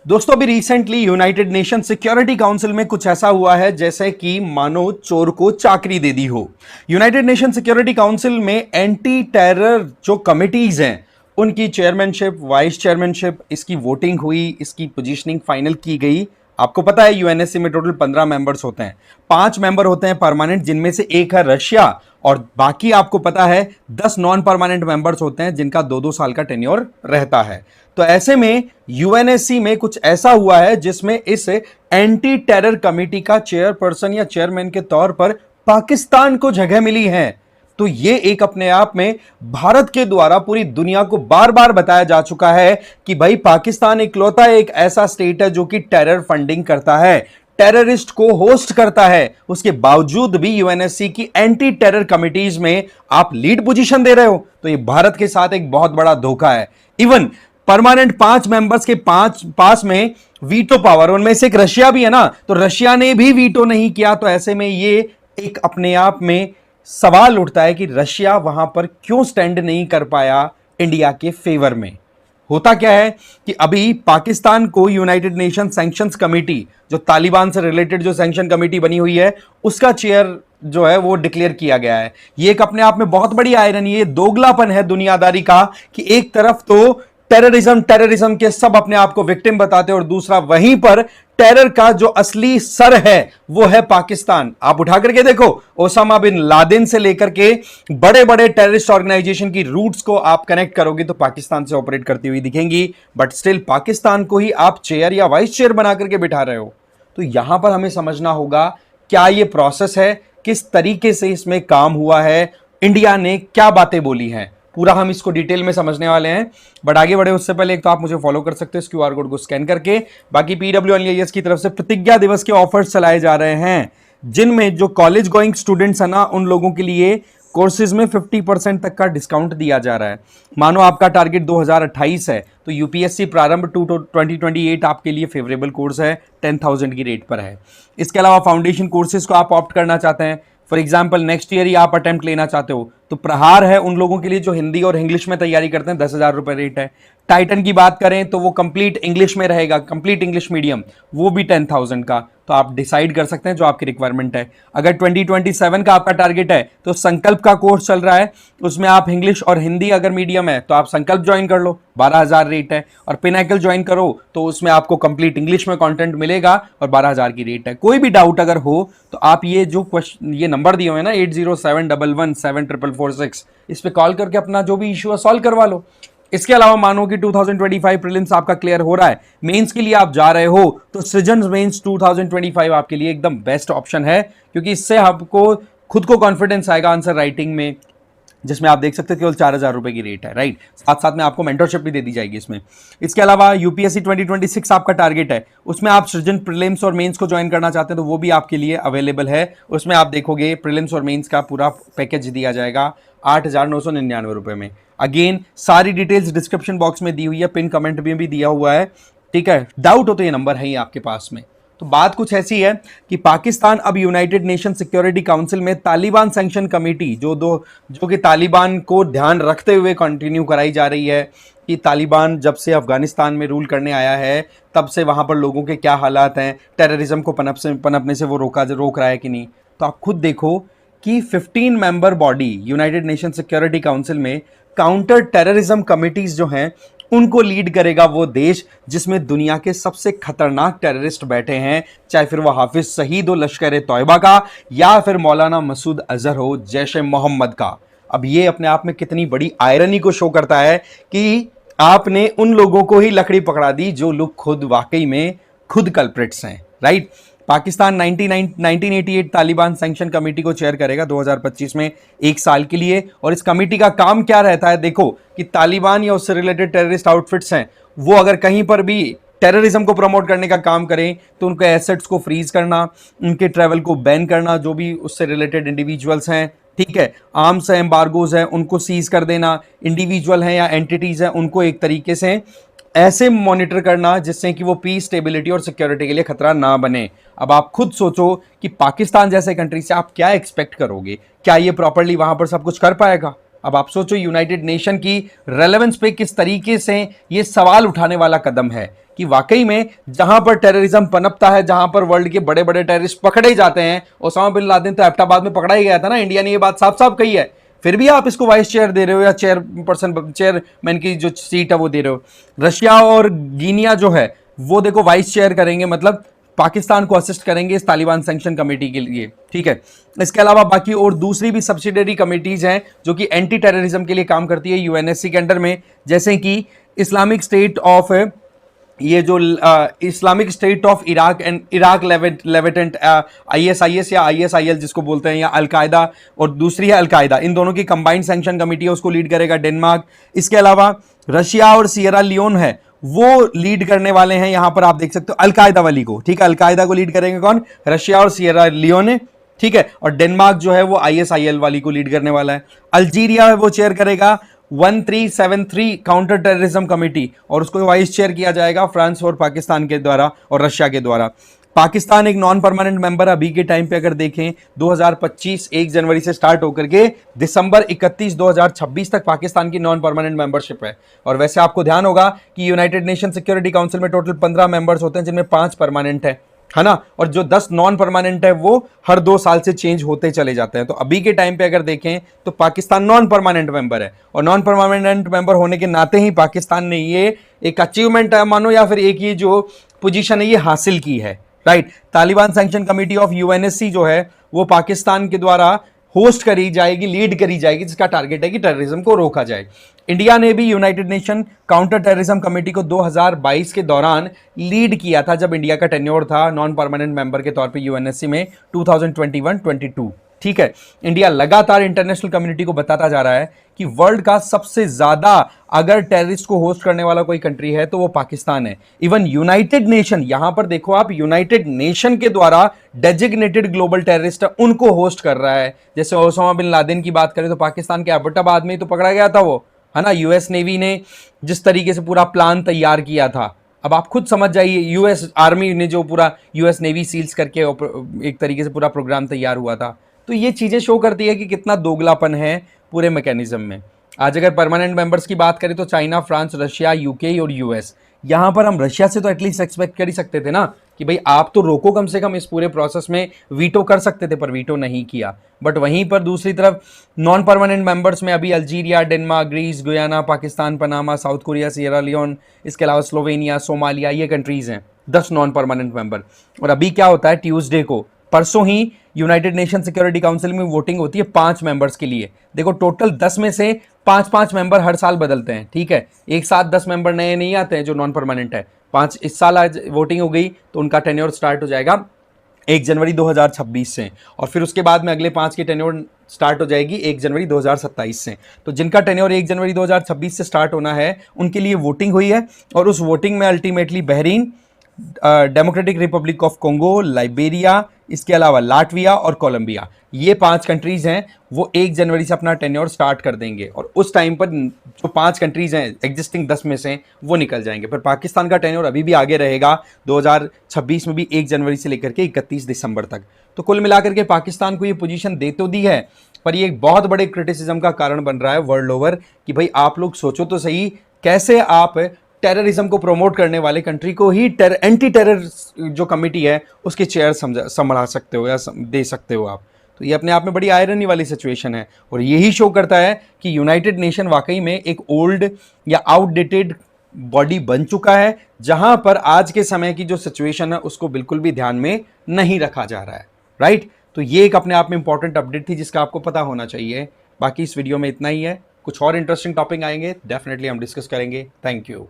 दोस्तों अभी recently United nation security council में कुछ ऐसा हुआ है जैसे कि मानो चोर को चाकरी दे दी हो। यूनाइटेड नेशन सिक्योरिटी काउंसिल में एंटी टेरर जो कमिटीज हैं उनकी चेयरमैनशिप, वाइस चेयरमैनशिप, इसकी वोटिंग हुई, इसकी पोजीशनिंग फाइनल की गई। आपको पता है यूएनएससी में टोटल 15 मेंबर्स होते हैं, 5 मेंबर होते हैं परमानेंट, जिनमें से एक है रशिया, और बाकी आपको पता है 10 नॉन परमानेंट मेंबर्स होते हैं जिनका 2-2 साल का टेन्योर रहता है। तो ऐसे में यूएनएससी में कुछ ऐसा हुआ है जिसमें इस एंटी टेरर कमेटी का चेयरपर्सन या चेयरमैन के तौर पर पाकिस्तान को जगह मिली है। तो ये एक अपने आप में भारत के द्वारा पूरी दुनिया को बार बार बताया जा चुका है कि भाई पाकिस्तान इकलौता एक ऐसा स्टेट है जो कि टेरर फंडिंग करता है, टेररिस्ट को होस्ट करता है। उसके बावजूद भी यूएनएससी की एंटी टेरर कमिटीज में आप लीड पोजीशन दे रहे हो, तो ये भारत के साथ एक बहुत बड़ा धोखा है। इवन परमानेंट 5 मेंबर्स के पास में वीटो पावर, उनमें से एक रशिया भी है ना, तो रशिया ने भी वीटो नहीं किया। तो ऐसे में ये एक अपने आप में सवाल उठता है कि रशिया वहां पर क्यों स्टैंड नहीं कर पाया इंडिया के फेवर में। होता क्या है कि अभी पाकिस्तान को यूनाइटेड नेशन सैंक्शंस कमेटी, जो तालिबान से रिलेटेड जो सैंक्शन कमेटी बनी हुई है, उसका चेयर जो है वो डिक्लेयर किया गया है। ये एक अपने आप में बहुत बड़ी आयरनी है, दोगलापन है दुनियादारी का कि एक तरफ तो टेररिज्म के सब अपने आप को विक्टिम बताते हैं और दूसरा वहीं पर टेरर का जो असली सर है वो है पाकिस्तान। आप उठा करके देखो, ओसामा बिन लादेन से लेकर के बड़े बड़े टेररिस्ट ऑर्गेनाइजेशन की रूट्स को आप कनेक्ट करोगे तो पाकिस्तान से ऑपरेट करती हुई दिखेंगी, बट स्टिल पाकिस्तान को ही आप चेयर या वाइस चेयर बना करके बिठा रहे हो। तो यहां पर हमें समझना होगा क्या ये प्रोसेस है, किस तरीके से इसमें काम हुआ है, इंडिया ने क्या बातें बोली हैं, पूरा हम इसको डिटेल में समझने वाले हैं। बट आगे बढ़े उससे पहले एक तो आप मुझे फॉलो कर सकते हो इस क्यूआर कोड को स्कैन करके। बाकी PWIS की तरफ से प्रतिज्ञा दिवस के ऑफर्स चलाए जा रहे हैं, जिनमें जो कॉलेज गोइंग स्टूडेंट्स है ना, उन लोगों के लिए कोर्सेज में 50% तक का डिस्काउंट दिया जा रहा है। मानो आपका टारगेट 2028 है तो यूपीएससी प्रारंभ 2028 आपके लिए फेवरेबल कोर्स है, 10,000 की रेट पर है। इसके अलावा फाउंडेशन कोर्सेज को आप ऑप्ट करना चाहते हैं, फॉर एग्जाम्पल नेक्स्ट ईयर ही आप अटेम्प्ट लेना चाहते हो, तो प्रहार है उन लोगों के लिए जो हिंदी और इंग्लिश में तैयारी करते हैं, 10,000 रुपए रेट है। टाइटन की बात करें तो वो कंप्लीट इंग्लिश में रहेगा, कंप्लीट इंग्लिश मीडियम, वो भी 10,000 का। तो आप डिसाइड कर सकते हैं जो आपकी रिक्वायरमेंट है। अगर 2027 का आपका टारगेट है तो संकल्प का कोर्स चल रहा है, उसमें आप इंग्लिश और हिंदी अगर मीडियम है तो आप संकल्प ज्वाइन कर लो, 12,000 रेट है। और पिनाकल ज्वाइन करो तो उसमें आपको कंप्लीट इंग्लिश में कंटेंट मिलेगा और 12,000 की रेट है। कोई भी डाउट अगर हो तो आप ये जो क्वेश्चन, ये नंबर दिए हुए हैं ना 8071174446, इस पे कॉल करके अपना जो भी इशू है सॉल्व करवा लो। इसके अलावा मानो कि 2025 प्रीलिम्स आपका क्लियर हो रहा है, मेंस के लिए आप जा रहे हो, तो सृजन मेंस 2025 आपके लिए एकदम बेस्ट ऑप्शन है, क्योंकि इससे आपको खुद को कॉन्फिडेंस आएगा आंसर राइटिंग में, जिसमें आप देख सकते हो केवल 4,000 रुपए की रेट है, राइट। साथ साथ में आपको मेंटरशिप भी दे दी जाएगी इसमें। इसके अलावा यूपीएससी 2026 आपका टारगेट है, उसमें आप सृजन प्रीलिम्स और मेंस को ज्वाइन करना चाहते हैं तो वो भी आपके लिए अवेलेबल है। उसमें आप देखोगे प्रीलिम्स और मेंस का पूरा पैकेज दिया जाएगा 8,999 रुपए में। अगेन सारी डिटेल्स डिस्क्रिप्शन बॉक्स में दी हुई है, पिन कमेंट में भी दिया हुआ है, ठीक है। डाउट हो तो ये नंबर है ही आपके पास में। तो बात कुछ ऐसी है कि पाकिस्तान अब यूनाइटेड नेशन सिक्योरिटी काउंसिल में तालिबान सैंक्शन कमेटी, जो कि तालिबान को ध्यान रखते हुए कंटिन्यू कराई जा रही है कि तालिबान जब से अफगानिस्तान में रूल करने आया है तब से वहां पर लोगों के क्या हालात हैं, टेररिज्म को पनपने से वो रोक रहा है कि नहीं। तो आप खुद देखो कि 15 member body United nation security council में काउंटर टेररिज्म कमिटीज जो हैं उनको लीड करेगा वो देश जिसमें दुनिया के सबसे खतरनाक टेररिस्ट बैठे हैं, चाहे फिर वो हाफिज सईद हो लश्कर तौयबा का या फिर मौलाना मसूद अजहर हो जैश ए मोहम्मद का। अब ये अपने आप में कितनी बड़ी आयरनी को शो करता है कि आपने उन लोगों को ही लकड़ी पकड़ा दी जो लोग खुद वाकई में खुद कल्प्रिट्स हैं, right. Pakistan 1988 Taliban sanction committee को चेयर करेगा 2025 में 1 साल के लिए। और इस कमेटी का काम क्या रहता है, देखो कि तालिबान या उससे रिलेटेड टेररिस्ट आउटफिट्स हैं वो अगर कहीं पर भी टेररिज्म को प्रमोट करने का काम करें तो उनके एसेट्स को फ्रीज करना, उनके ट्रैवल को बैन करना, जो भी उससे रिलेटेड इंडिविजुअल्स हैं, ठीक है, आर्म्स है, एम्बार्गोज हैं, उनको सीज कर देना, इंडिविजुअल हैं या एंटिटीज हैं उनको एक तरीके से ऐसे मॉनिटर करना जिससे कि वो पीस, स्टेबिलिटी और सिक्योरिटी के लिए खतरा ना बने। अब आप खुद सोचो कि पाकिस्तान जैसे कंट्री से आप क्या एक्सपेक्ट करोगे, क्या ये प्रॉपर्ली वहां पर सब कुछ कर पाएगा? अब आप सोचो यूनाइटेड नेशन की रेलेवेंस पे किस तरीके से ये सवाल उठाने वाला कदम है कि वाकई में जहां पर टेररिज्म पनपता है, जहां पर वर्ल्ड के बड़े बड़े टेररिस्ट पकड़े जाते हैं, ओसामा बिन लादेन तो एबटाबाद में पकड़ा ही गया था ना, इंडिया ने ये बात साफ साफ कही है, फिर भी आप इसको वाइस चेयर दे रहे हो या चेयरमैन की जो सीट है वो दे रहे हो। रशिया और गिनिया जो है वो देखो वाइस चेयर करेंगे, मतलब पाकिस्तान को असिस्ट करेंगे इस तालिबान सैंक्शन कमेटी के लिए, ठीक है। इसके अलावा बाकी और दूसरी भी सब्सिडरी कमेटीज हैं जो कि एंटी टेररिज्म के लिए काम करती है यूएनएससी के अंडर में, जैसे कि इस्लामिक स्टेट ऑफ ये जो Islamic State of Iraq and Iraq Levant ISIS या आईएसआईएल जिसको बोलते हैं, या अलकायदा, और दूसरी है अलकायदा, इन दोनों की कंबाइंड सैंक्शन कमेटी है, उसको लीड करेगा डेनमार्क। इसके अलावा रशिया और सियरा लियोन है वो लीड करने वाले हैं, यहां पर आप देख सकते हो अलकायदा वाली को, ठीक है। अलकायदा को लीड करेंगे कौन? रशिया और सियरा लियोन, ठीक है। और डेनमार्क जो है वो आईएसआईएल वाली को लीड करने वाला है। अल्जीरिया है वो चेयर करेगा 1373 काउंटर टेररिज्म कमेटी, और उसको वाइस चेयर किया जाएगा फ्रांस और पाकिस्तान के द्वारा और रशिया के द्वारा। पाकिस्तान एक नॉन परमानेंट मेंबर अभी के टाइम पे अगर देखें 2025 1 जनवरी से स्टार्ट होकर के दिसंबर 31 2026 तक पाकिस्तान की नॉन परमानेंट मेंबरशिप है। और वैसे आपको ध्यान होगा कि यूनाइटेड नेशन सिक्योरिटी काउंसिल में टोटल 15 मेंबर्स होते हैं, जिनमें 5 परमानेंट है ना, और जो 10 नॉन परमानेंट है वो हर 2 साल से चेंज होते चले जाते हैं। तो अभी के टाइम पे अगर देखें तो पाकिस्तान नॉन परमानेंट मेंबर है, और नॉन परमानेंट मेंबर होने के नाते ही पाकिस्तान ने ये एक अचीवमेंट है मानो, या फिर एक ये जो पोजीशन है ये हासिल की है, right. Taliban sanction committee of UNSC जो है वो पाकिस्तान के द्वारा होस्ट करी जाएगी, लीड करी जाएगी, जिसका टारगेट है कि टेररिज्म को रोका जाए। इंडिया ने भी United nation counter terrorism committee को 2022 के दौरान लीड किया था, जब इंडिया का टेन्योर था नॉन परमानेंट मेंबर के तौर पे यूएनएससी में 2021-22, ठीक है। इंडिया लगातार इंटरनेशनल कम्युनिटी को बताता जा रहा है कि वर्ल्ड का सबसे ज्यादा अगर टेररिस्ट को होस्ट करने वाला कोई कंट्री है तो वो पाकिस्तान है। इवन यूनाइटेड नेशन, यहां पर देखो आप, यूनाइटेड नेशन के द्वारा डेजिग्नेटेड ग्लोबल टेररिस्ट उनको होस्ट कर रहा है। जैसे ओसामा बिन लादेन की बात करें तो पाकिस्तान के एबटाबाद में तो पकड़ा गया था वो, है ना। यूएस नेवी ने जिस तरीके से पूरा प्लान तैयार किया था, अब आप खुद समझ जाइए, यूएस आर्मी ने जो पूरा यूएस नेवी सील्स करके एक तरीके से पूरा प्रोग्राम तैयार हुआ था। तो ये चीजें शो करती है कि कितना दोगलापन है पूरे मैकेनिज्म में। आज अगर परमानेंट मेंबर्स की बात करें तो चाइना, फ्रांस, रशिया, यूके और यूएस। यहां पर हम रशिया से तो एटलीस्ट एक्सपेक्ट कर ही सकते थे ना कि भाई आप तो रोको कम से कम, इस पूरे प्रोसेस में वीटो कर सकते थे, पर वीटो नहीं किया। बट वहीं पर दूसरी तरफ नॉन परमानेंट मेंबर्स में अभी Algeria, Denmark, Greece, Guyana, Pakistan, Panama, South Korea, Sierra Leone, इसके अलावा स्लोवेनिया, सोमालिया, ये कंट्रीज हैं 10 नॉन परमानेंट मेंबर। और अभी क्या होता है, ट्यूसडे को, परसों ही यूनाइटेड नेशन सिक्योरिटी काउंसिल में वोटिंग होती है 5 मेंबर्स के लिए। देखो टोटल 10 में से 5-5 मेंबर हर साल बदलते हैं, ठीक है। एक साथ 10 मेंबर नए नहीं आते हैं जो नॉन परमानेंट है। 5 इस साल आज वोटिंग हो गई तो उनका टेन्योर स्टार्ट हो जाएगा 1 जनवरी 2026 से, और फिर उसके बाद में अगले 5 की टेन्योर स्टार्ट हो जाएगी 1 जनवरी 2027 से। तो जिनका टेन्योर 1 जनवरी 2026 से स्टार्ट होना है उनके लिए वोटिंग हुई है, और उस वोटिंग में ultimately Bahrain, democratic Republic of Congo, Liberia, इसके अलावा लाटविया और कोलंबिया, ये 5 कंट्रीज हैं वो 1 जनवरी से अपना टेन्योर स्टार्ट कर देंगे, और उस टाइम पर जो 5 कंट्रीज हैं एग्जिस्टिंग 10 में से वो निकल जाएंगे। पर पाकिस्तान का टेन्योर अभी भी आगे रहेगा 2026 में भी 1 जनवरी से लेकर के 31 दिसंबर तक। तो कुल मिलाकर के पाकिस्तान को ये पोजीशन दे तो दी है, पर ये एक बहुत बड़े क्रिटिसिज्म का कारण बन रहा है वर्ल्ड ओवर कि भाई आप लोग सोचो तो सही, कैसे आप टेररिज्म को प्रमोट करने वाले कंट्री को ही एंटी टेरर जो कमेटी है उसके चेयर संभाल सकते हो या दे सकते हो आप। तो ये अपने आप में बड़ी आयरनी वाली सिचुएशन है, और यही शो करता है कि यूनाइटेड नेशन वाकई में एक ओल्ड या आउटडेटेड बॉडी बन चुका है, जहां पर आज के समय की जो सिचुएशन है उसको बिल्कुल भी ध्यान में नहीं रखा जा रहा है, राइट। तो ये एक अपने आप में इंपॉर्टेंट अपडेट थी जिसका आपको पता होना चाहिए। बाकी इस वीडियो में इतना ही है, कुछ और इंटरेस्टिंग टॉपिक आएंगे डेफिनेटली हम डिस्कस करेंगे। Thank you.